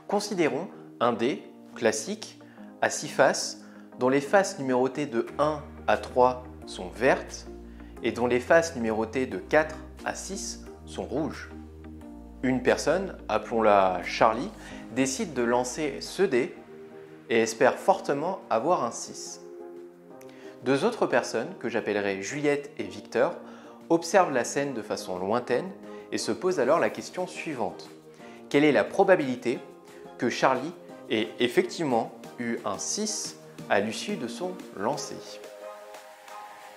Considérons un dé classique à 6 faces dont les faces numérotées de 1 à 3 sont vertes et dont les faces numérotées de 4 à 6 sont rouges. Une personne, appelons-la Charlie, décide de lancer ce dé et espère fortement avoir un 6. Deux autres personnes, que j'appellerai Juliette et Victor, observent la scène de façon lointaine et se posent alors la question suivante. Quelle est la probabilité que Charlie ait effectivement eu un 6 à l'issue de son lancer?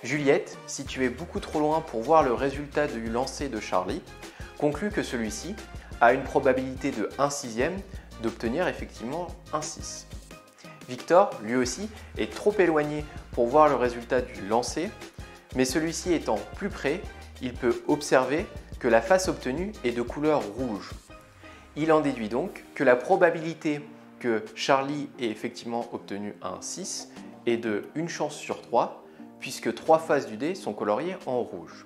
Juliette, située beaucoup trop loin pour voir le résultat du lancer de Charlie, conclut que celui-ci a une probabilité de 1/6 d'obtenir effectivement un 6. Victor, lui aussi, est trop éloigné pour voir le résultat du lancer, mais celui-ci étant plus près, il peut observer que la face obtenue est de couleur rouge. Il en déduit donc que la probabilité que Charlie ait effectivement obtenu un 6 est de 1 chance sur 3, puisque 3 faces du dé sont coloriées en rouge.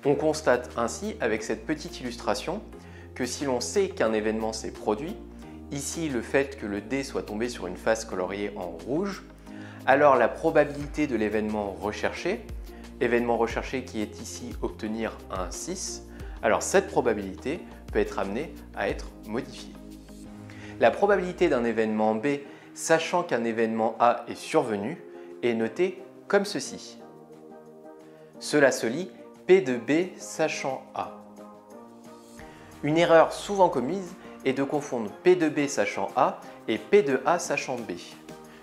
On constate ainsi avec cette petite illustration que si l'on sait qu'un événement s'est produit, ici le fait que le dé soit tombé sur une face coloriée en rouge, alors la probabilité de l'événement recherché qui est ici obtenir un 6, alors cette probabilité peut être amenée à être modifiée. La probabilité d'un événement B, sachant qu'un événement A est survenu, est notée comme ceci. Cela se lit P de B sachant A. Une erreur souvent commise est de confondre P de B sachant A et P de A sachant B.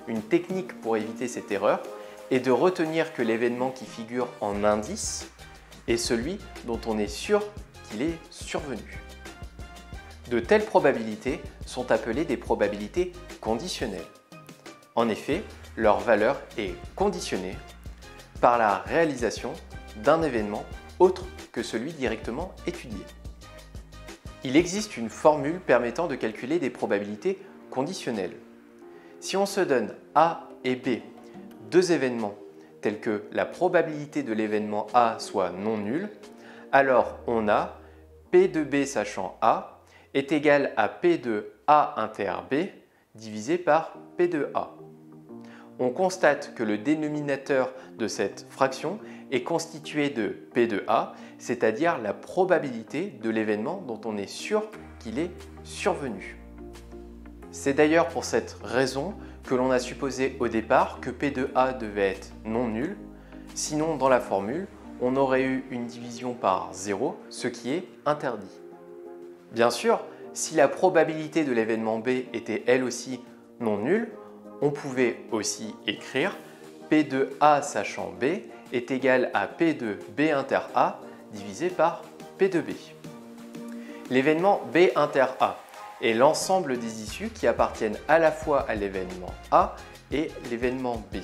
Une technique pour éviter cette erreur est de retenir que l'événement qui figure en indice est celui dont on est sûr qu'il est survenu. De telles probabilités sont appelées des probabilités conditionnelles. En effet, leur valeur est conditionnée par la réalisation d'un événement autre que celui directement étudié. Il existe une formule permettant de calculer des probabilités conditionnelles. Si on se donne A et B, deux événements tels que la probabilité de l'événement A soit non nulle, alors on a P de B sachant A est égal à P de A inter B divisé par P de A. On constate que le dénominateur de cette fraction est constitué de P de A, c'est-à-dire la probabilité de l'événement dont on est sûr qu'il est survenu. C'est d'ailleurs pour cette raison que l'on a supposé au départ que P de A devait être non nul, sinon dans la formule, on aurait eu une division par 0, ce qui est interdit. Bien sûr, si la probabilité de l'événement B était elle aussi non nulle, on pouvait aussi écrire P de A sachant B est égal à P de B inter A divisé par P de B. L'événement B inter A est l'ensemble des issues qui appartiennent à la fois à l'événement A et l'événement B,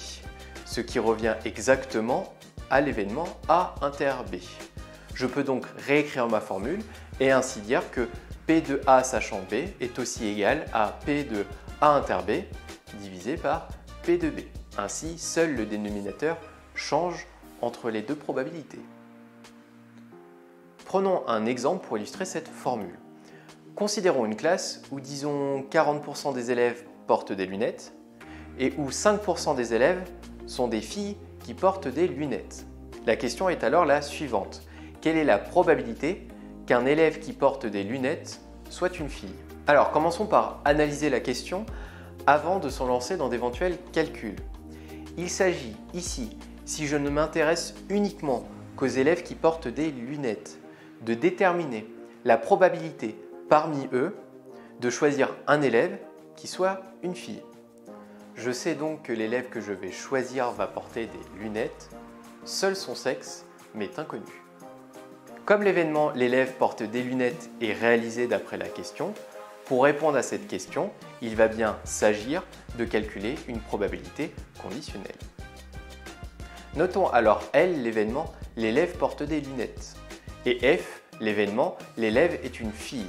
ce qui revient exactement à l'événement A inter B. Je peux donc réécrire ma formule et ainsi dire que P de A sachant B est aussi égal à P de A inter B divisé par P de B. Ainsi, seul le dénominateur change entre les deux probabilités. Prenons un exemple pour illustrer cette formule. Considérons une classe où disons 40% des élèves portent des lunettes et où 5% des élèves sont des filles qui portent des lunettes. La question est alors la suivante. Quelle est la probabilité qu'un élève qui porte des lunettes soit une fille? Alors commençons par analyser la question avant de s'en lancer dans d'éventuels calculs. Il s'agit ici, si je ne m'intéresse uniquement qu'aux élèves qui portent des lunettes, de déterminer la probabilité parmi eux de choisir un élève qui soit une fille. Je sais donc que l'élève que je vais choisir va porter des lunettes, seul son sexe m'est inconnu. Comme l'événement « l'élève porte des lunettes » est réalisé d'après la question, pour répondre à cette question, il va bien s'agir de calculer une probabilité conditionnelle. Notons alors L l'événement « l'élève porte des lunettes » et F l'événement « l'élève est une fille ».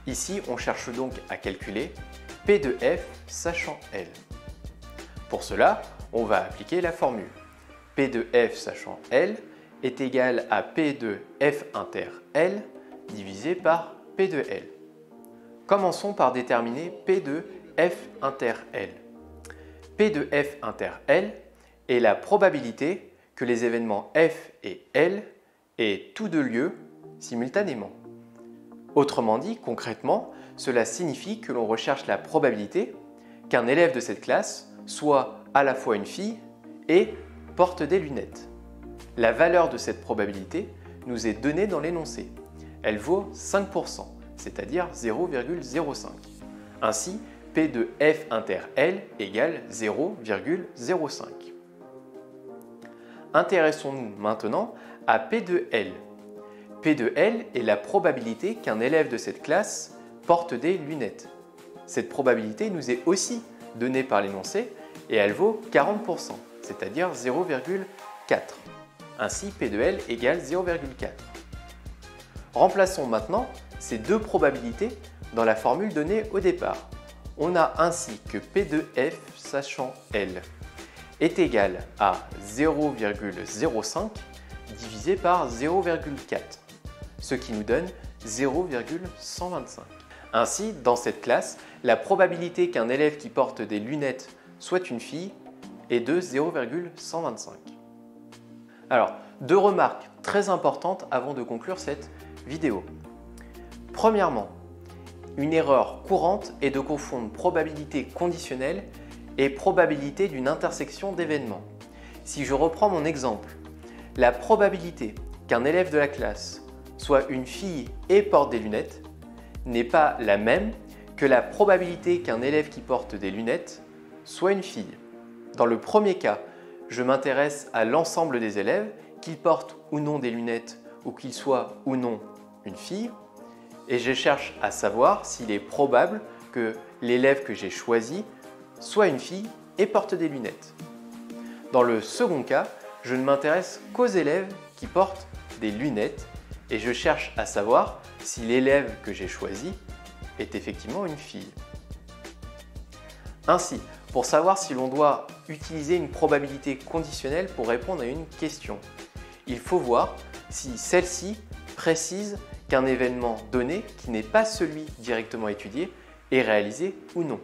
Ici, on cherche donc à calculer P de F sachant L. Pour cela, on va appliquer la formule. P de F sachant L est égal à P de F inter L divisé par P de L. Commençons par déterminer P de F inter L. P de F inter L est la probabilité que les événements F et L aient tous deux lieu simultanément. Autrement dit, concrètement, cela signifie que l'on recherche la probabilité qu'un élève de cette classe soit à la fois une fille et porte des lunettes. La valeur de cette probabilité nous est donnée dans l'énoncé. Elle vaut 5%, c'est-à-dire 0,05. Ainsi, P de F inter L égale 0,05. Intéressons-nous maintenant à P de L. P de L est la probabilité qu'un élève de cette classe porte des lunettes. Cette probabilité nous est aussi donnée par l'énoncé et elle vaut 40%, c'est-à-dire 0,4. Ainsi, P de L égale 0,4. Remplaçons maintenant ces deux probabilités dans la formule donnée au départ. On a ainsi que P de F sachant L est égal à 0,05 divisé par 0,4, ce qui nous donne 0,125. Ainsi, dans cette classe, la probabilité qu'un élève qui porte des lunettes soit une fille est de 0,125. Alors, deux remarques très importantes avant de conclure cette vidéo. Premièrement, une erreur courante est de confondre probabilité conditionnelle et probabilité d'une intersection d'événements. Si je reprends mon exemple, la probabilité qu'un élève de la classe soit une fille et porte des lunettes n'est pas la même que la probabilité qu'un élève qui porte des lunettes soit une fille. Dans le premier cas, je m'intéresse à l'ensemble des élèves, qu'ils portent ou non des lunettes ou qu'ils soient ou non une fille, et je cherche à savoir s'il est probable que l'élève que j'ai choisi soit une fille et porte des lunettes. Dans le second cas, je ne m'intéresse qu'aux élèves qui portent des lunettes et je cherche à savoir si l'élève que j'ai choisi est effectivement une fille. Ainsi, pour savoir si l'on doit utiliser une probabilité conditionnelle pour répondre à une question, il faut voir si celle-ci précise qu'un événement donné, qui n'est pas celui directement étudié, est réalisé ou non.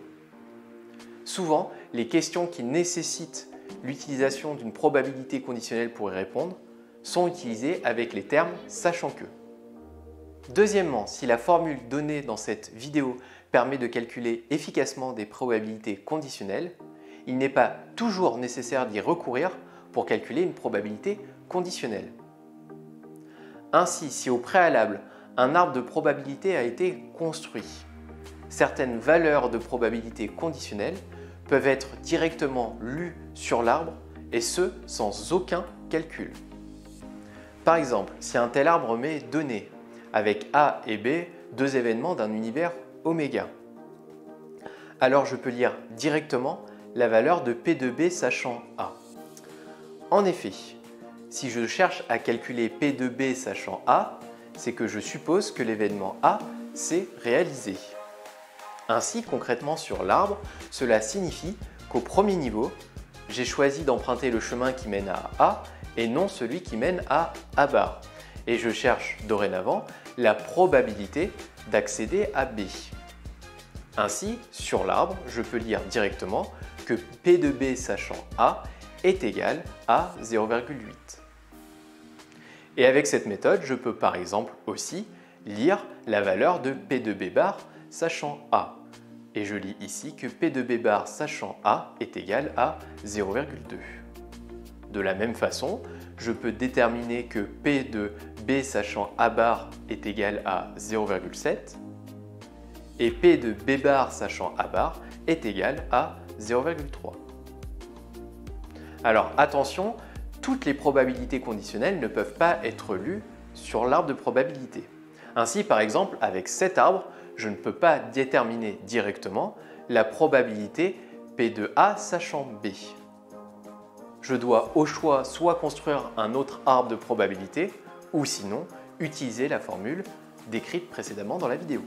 Souvent, les questions qui nécessitent l'utilisation d'une probabilité conditionnelle pour y répondre sont utilisées avec les termes « sachant que ». Deuxièmement, si la formule donnée dans cette vidéo permet de calculer efficacement des probabilités conditionnelles, il n'est pas toujours nécessaire d'y recourir pour calculer une probabilité conditionnelle. Ainsi, si au préalable, un arbre de probabilité a été construit, certaines valeurs de probabilité conditionnelle peuvent être directement lues sur l'arbre et ce, sans aucun calcul. Par exemple, si un tel arbre m'est donné, avec A et B, deux événements d'un univers oméga, alors je peux lire directement la valeur de P de B sachant A. En effet, si je cherche à calculer P de B sachant A, c'est que je suppose que l'événement A s'est réalisé. Ainsi, concrètement sur l'arbre, cela signifie qu'au premier niveau, j'ai choisi d'emprunter le chemin qui mène à A et non celui qui mène à A bar. Et je cherche dorénavant la probabilité d'accéder à B. Ainsi, sur l'arbre, je peux lire directement que P de B sachant A est égal à 0,8. Et avec cette méthode, je peux par exemple aussi lire la valeur de P de B bar sachant A. Et je lis ici que P de B bar sachant A est égal à 0,2. De la même façon, je peux déterminer que P de B sachant A bar est égal à 0,7 et P de B bar sachant A bar est égal à 0,3. Alors attention, toutes les probabilités conditionnelles ne peuvent pas être lues sur l'arbre de probabilité. Ainsi, par exemple, avec cet arbre, je ne peux pas déterminer directement la probabilité P de A sachant B. Je dois au choix soit construire un autre arbre de probabilité ou sinon utiliser la formule décrite précédemment dans la vidéo.